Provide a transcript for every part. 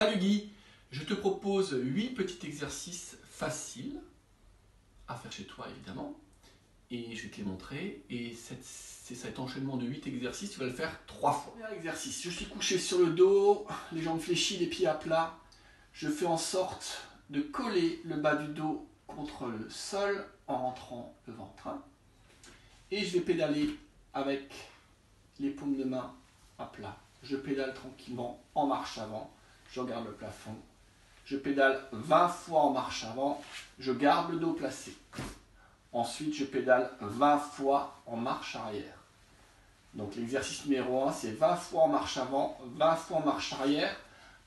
Salut Guy, je te propose 8 petits exercices faciles à faire chez toi évidemment et je vais te les montrer et cet enchaînement de 8 exercices, tu vas le faire 3 fois. Premier exercice, je suis couché sur le dos, les jambes fléchies, les pieds à plat. Je fais en sorte de coller le bas du dos contre le sol en rentrant le ventre. Et je vais pédaler avec les paumes de main à plat. Je pédale tranquillement en marche avant. Je regarde le plafond, je pédale 20 fois en marche avant, je garde le dos placé. Ensuite, je pédale 20 fois en marche arrière. Donc l'exercice numéro 1, c'est 20 fois en marche avant, 20 fois en marche arrière,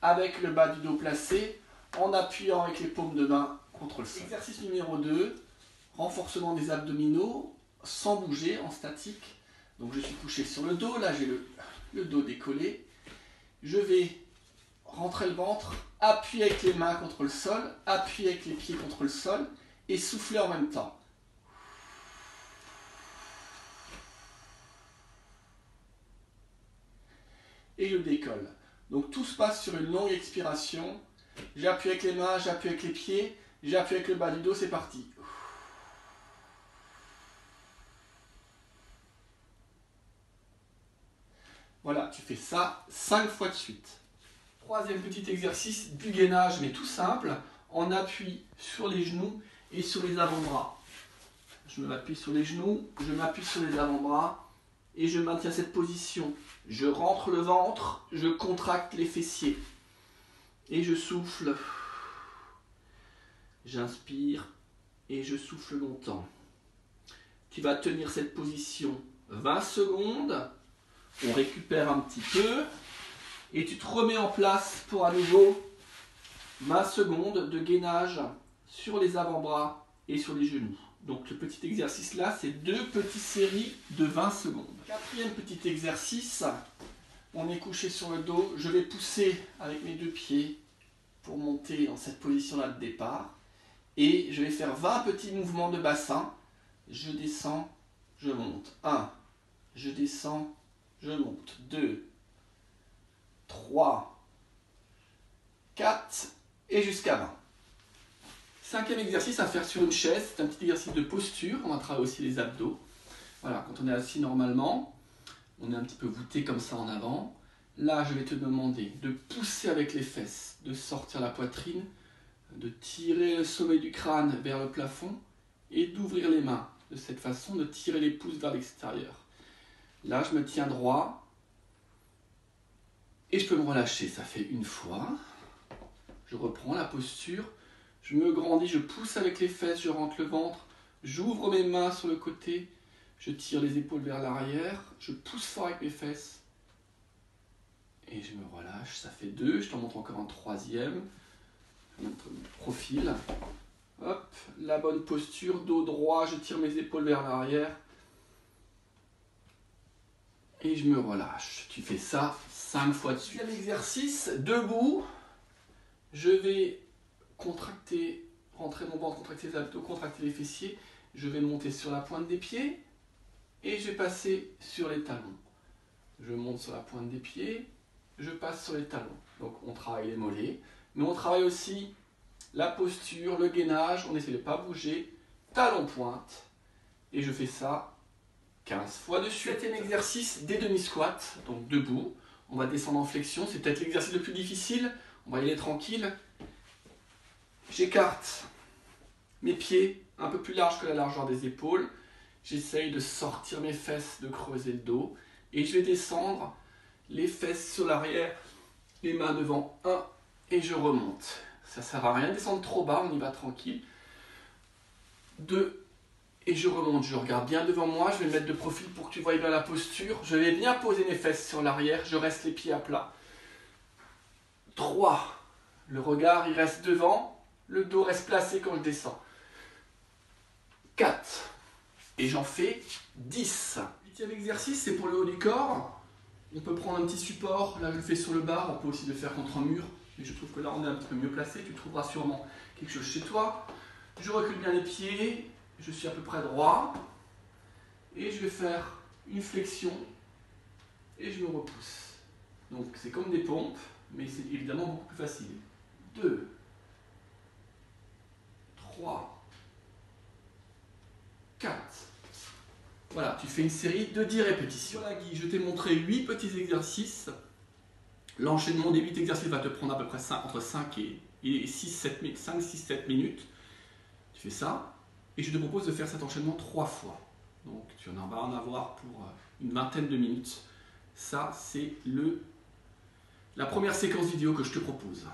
avec le bas du dos placé, en appuyant avec les paumes de main contre le sol. Exercice numéro 2, renforcement des abdominaux, sans bouger, en statique. Donc je suis couché sur le dos, là j'ai le dos décollé. Je vais rentrer le ventre, appuyer avec les mains contre le sol, appuyer avec les pieds contre le sol et souffler en même temps. Et je décolle. Donc tout se passe sur une longue expiration. J'appuie avec les mains, j'appuie avec les pieds, j'appuie avec le bas du dos, c'est parti. Voilà, tu fais ça 5 fois de suite. Troisième petit exercice du gainage, mais tout simple, en appui sur les genoux et sur les avant-bras. Je m'appuie sur les genoux, je m'appuie sur les avant-bras et je maintiens cette position. Je rentre le ventre, je contracte les fessiers et je souffle. J'inspire et je souffle longtemps. Tu vas tenir cette position 20 secondes, on récupère un petit peu. Et tu te remets en place pour à nouveau 20 secondes de gainage sur les avant-bras et sur les genoux. Donc le petit exercice là, c'est 2 petites séries de 20 secondes. Quatrième petit exercice, on est couché sur le dos. Je vais pousser avec mes 2 pieds pour monter dans cette position là de départ. Et je vais faire 20 petits mouvements de bassin. Je descends, je monte. 1, je descends, je monte. 2, 3, 4 et jusqu'à 20. Cinquième exercice à faire sur une chaise, c'est un petit exercice de posture, on va travailler aussi les abdos. Voilà, quand on est assis normalement, on est un petit peu voûté comme ça en avant. Là, je vais te demander de pousser avec les fesses, de sortir la poitrine, de tirer le sommet du crâne vers le plafond et d'ouvrir les mains. De cette façon, de tirer les pouces vers l'extérieur. Là, je me tiens droit. Et je peux me relâcher, ça fait une fois. Je reprends la posture, je me grandis, je pousse avec les fesses, je rentre le ventre, j'ouvre mes mains sur le côté, je tire les épaules vers l'arrière, je pousse fort avec mes fesses. Et je me relâche, ça fait 2, je t'en montre encore un troisième. Je montre mon profil. Hop, la bonne posture, dos droit, je tire mes épaules vers l'arrière. Et je me relâche. Tu fais ça 5 fois de suite. Deuxième exercice, debout. Je vais contracter, rentrer mon ventre, contracter les abdos, contracter les fessiers. Je vais monter sur la pointe des pieds et je vais passer sur les talons. Je monte sur la pointe des pieds, je passe sur les talons. Donc on travaille les mollets, mais on travaille aussi la posture, le gainage. On essaie de ne pas bouger. Talon pointe. Et je fais ça 15 fois de suite. Septième exercice des demi-squats, donc debout. On va descendre en flexion, c'est peut-être l'exercice le plus difficile. On va y aller tranquille. J'écarte mes pieds un peu plus larges que la largeur des épaules. J'essaye de sortir mes fesses, de creuser le dos. Et je vais descendre les fesses sur l'arrière, les mains devant. 1 et je remonte. Ça ne sert à rien de descendre trop bas, on y va tranquille. 2 et je remonte, je regarde bien devant moi, je vais me mettre de profil pour que tu voyes bien la posture. Je vais bien poser mes fesses sur l'arrière, je reste les pieds à plat. 3, le regard il reste devant, le dos reste placé quand je descends. 4, et j'en fais 10. Huitième exercice, c'est pour le haut du corps. On peut prendre un petit support, là je le fais sur le bar, on peut aussi le faire contre un mur, mais je trouve que là on est un petit peu mieux placé, tu trouveras sûrement quelque chose chez toi. Je recule bien les pieds. Je suis à peu près droit et je vais faire une flexion et je me repousse. Donc c'est comme des pompes, mais c'est évidemment beaucoup plus facile. 2, 3, 4. Voilà, tu fais une série de 10 répétitions. Voilà Guy, je t'ai montré 8 petits exercices. L'enchaînement des 8 exercices va te prendre à peu près entre 5 et 6-7 minutes. Tu fais ça, et je te propose de faire cet enchaînement 3 fois. Donc tu vas en avoir pour une vingtaine de minutes. Ça, c'est la première séquence vidéo que je te propose.